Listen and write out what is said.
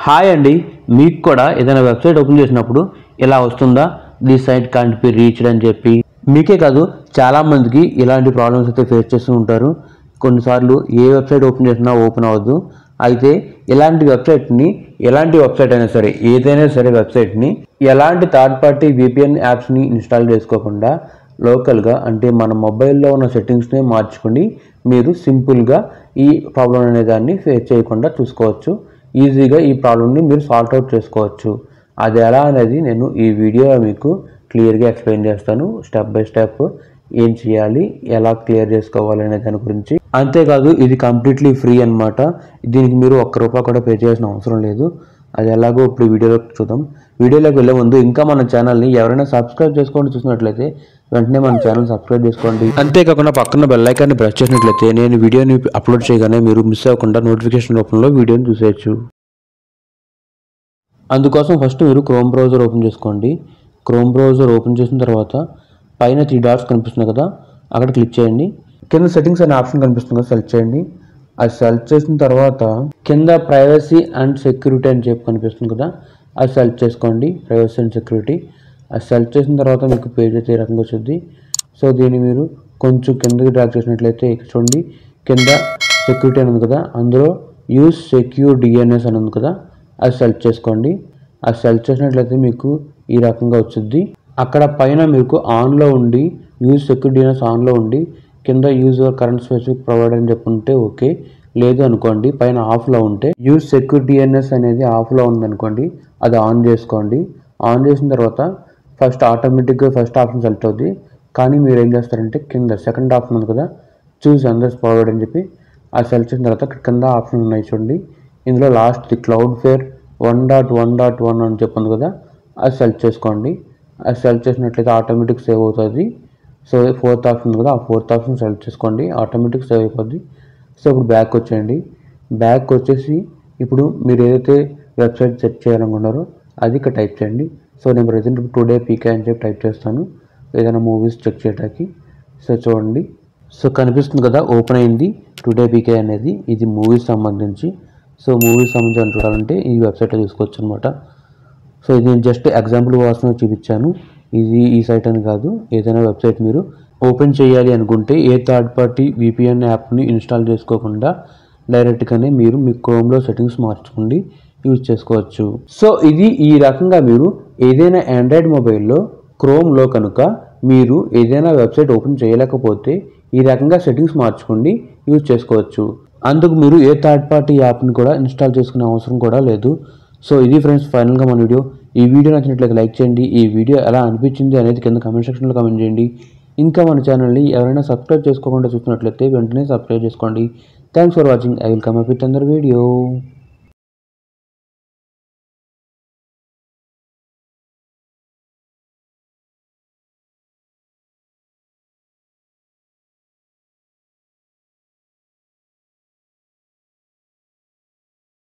Hi అండి, మీకు కూడా ఏదైనా వెబ్సైట్ ఓపెన్ చేసినప్పుడు ఇలా వస్తుందా, this site can't be reached అని చెప్పి. మీకే కాదు చాలామందికి ఇలాంటి ప్రాబ్లమ్స్ అయితే ఫేస్ చేస్తూ ఉంటారు. కొన్నిసార్లు ఏ వెబ్సైట్ ఓపెన్ చేసినా ఓపెన్ అవ్వదు. అయితే ఇలాంటి వెబ్సైట్ని, ఎలాంటి వెబ్సైట్ అయినా సరే, ఏదైనా సరే వెబ్సైట్ని ఎలాంటి థర్డ్ పార్టీ VPN యాప్స్ని ఇన్స్టాల్ చేసుకోకుండా లోకల్గా అంటే మన మొబైల్లో ఉన్న సెట్టింగ్స్ని మార్చుకొని మీరు సింపుల్గా ఈ ప్రాబ్లం అనే దాన్ని ఫేస్ చేయకుండా చూసుకోవచ్చు. ఈజీగా ఈ ప్రాబ్లమ్ని మీరు సాల్వ్ అవుట్ చేసుకోవచ్చు. అది ఎలా అనేది నేను ఈ వీడియోలో మీకు క్లియర్గా ఎక్స్ప్లెయిన్ చేస్తాను. స్టెప్ బై స్టెప్ ఏం చేయాలి, ఎలా క్లియర్ చేసుకోవాలి అనే దాని గురించి. అంతేకాదు ఇది కంప్లీట్లీ ఫ్రీ అనమాట. దీనికి మీరు ₹1 కూడా పే చేయాల్సిన అవసరం లేదు. అది ఎలాగో ఇప్పుడు వీడియోలో చూద్దాం. వీడియోలోకి వెళ్ళే ముందు ఇంకా మన ఛానల్ని ఎవరైనా సబ్స్క్రైబ్ చేసుకోండి చూసినట్లయితే వెంటనే మన ఛానల్ సబ్స్క్రైబ్ చేసుకోండి. అంతేకాకుండా పక్కన బెల్ ఐకాన్ని ప్రెస్ చేసినట్లయితే నేను వీడియోని అప్లోడ్ చేయగానే మీరు మిస్ అవ్వకుండా నోటిఫికేషన్ రూపంలో వీడియోని చూసేయచ్చు. అందుకోసం ఫస్ట్ మీరు క్రోమ్ బ్రౌజర్ ఓపెన్ చేసుకోండి. క్రోమ్ బ్రౌజర్ ఓపెన్ చేసిన తర్వాత పైన 3 డాట్స్ కనిపిస్తుంది కదా, అక్కడ క్లిక్ చేయండి. కింద సెట్టింగ్స్ అనే ఆప్షన్ కనిపిస్తుంది కదా, సెలెక్ట్ చేయండి. అది సెలెక్ట్ చేసిన తర్వాత కింద ప్రైవసీ అండ్ సెక్యూరిటీ అని చెప్పి కనిపిస్తుంది కదా, అది సెలెక్ట్ చేసుకోండి. ప్రైవసీ అండ్ సెక్యూరిటీ అది సెలెక్ట్ చేసిన తర్వాత మీకు పేజ్ అయితే ఈ రకంగా వచ్చింది. సో దీన్ని మీరు కొంచెం కిందకి డ్రాగ్ చేసినట్లయితే చూడండి, కింద సెక్యూరిటీ అని ఉంది కదా, అందులో యూజ్ సెక్యూర్ DNS అని ఉంది కదా, అది సెలెక్ట్ చేసుకోండి. అది సెలెక్ట్ చేసినట్లయితే మీకు ఈ రకంగా వచ్చింది. అక్కడ పైన మీకు ఆన్లో ఉండి యూజ్ సెక్యూర్ DNS ఆన్లో ఉండి కింద use your current specific provider అని చెప్పుంటే ఓకే. లేదు అనుకోండి, పైన ఆఫ్లో ఉంటే యూజ్ సెక్యూర్ DNS అనేది ఆఫ్లో ఉందనుకోండి, అది ఆన్ చేసుకోండి. ఆన్ చేసిన తర్వాత ఫస్ట్ ఆటోమేటిక్గా ఫస్ట్ ఆప్షన్ సెలెక్ట్ అవుతుంది. కానీ మీరు ఏం చేస్తారంటే కింద సెకండ్ ఆప్షన్ ఉంది కదా, చూస్ అందర్స్ ప్రొవైడర్ అని చెప్పి అది సెలెక్ట్ చేసిన తర్వాత కింద ఆప్షన్ ఉన్నాయి చూడండి. ఇందులో లాస్ట్ Cloudflare 1.1.1 అని చెప్పింది కదా, అది సెలెక్ట్ చేసుకోండి. అది సెలెక్ట్ చేసినట్లయితే ఆటోమేటిక్ సేవ్ అవుతుంది. సో 4th ఆప్షన్ ఉంది కదా, ఆ 4th ఆప్షన్ సెలెక్ట్ చేసుకోండి, ఆటోమేటిక్ సేవ్ అయిపోద్ది. సో ఇప్పుడు బ్యాక్ వచ్చేయండి. బ్యాక్ వచ్చేసి ఇప్పుడు మీరు ఏదైతే వెబ్సైట్ సెట్ చేయాలనుకున్నారో అది ఇక్కడ టైప్ చేయండి. సో నేను ప్రజెంట్ టుడే PK అని చెప్పి టైప్ చేస్తాను, ఏదైనా మూవీస్ చెక్ చేయడానికి. సో చూడండి, సో కనిపిస్తుంది కదా, ఓపెన్ అయింది టుడే PK అనేది. ఇది మూవీస్ సంబంధించి. సో మూవీస్ సంబంధించి చూడాలంటే ఈ వెబ్సైట్లో చూసుకోవచ్చు అనమాట. సో ఇది నేను జస్ట్ ఎగ్జాంపుల్ కోసమే చూపించాను. ఇది ఈ సైట్ అని కాదు. ఏదైనా వెబ్సైట్ మీరు ఓపెన్ చేయాలి అనుకుంటే ఏ థర్డ్ పార్టీ VPN యాప్ని ఇన్స్టాల్ చేసుకోకుండా డైరెక్ట్గానే మీరు మీ క్రోమ్లో సెట్టింగ్స్ మార్చుకోండి, యూజ్ చేసుకోవచ్చు. సో ఇది ఈ రకంగా మీరు ఏదైనా ఆండ్రాయిడ్ మొబైల్లో క్రోమ్లో కనుక మీరు ఏదైనా వెబ్సైట్ ఓపెన్ చేయలేకపోతే ఈ రకంగా సెట్టింగ్స్ మార్చుకోండి, యూజ్ చేసుకోవచ్చు. అందుకు మీరు ఏ థర్డ్ పార్టీ యాప్ని కూడా ఇన్స్టాల్ చేసుకునే అవసరం కూడా లేదు. సో ఇది ఫ్రెండ్స్ ఫైనల్గా మన వీడియో. ఈ వీడియో నచ్చినట్లయితే లైక్ చేయండి. ఈ వీడియో ఎలా అనిపించింది అనేది కింద కామెంట్ సెక్షన్లో కామెంట్ చేయండి. ఇంకా మన ఛానల్ని ఎవరైనా సబ్స్క్రైబ్ చేసుకోకుండా చూస్తున్నట్లయితే వెంటనే సబ్స్క్రైబ్ చేసుకోండి. Thanks for watching. I will come up with another video.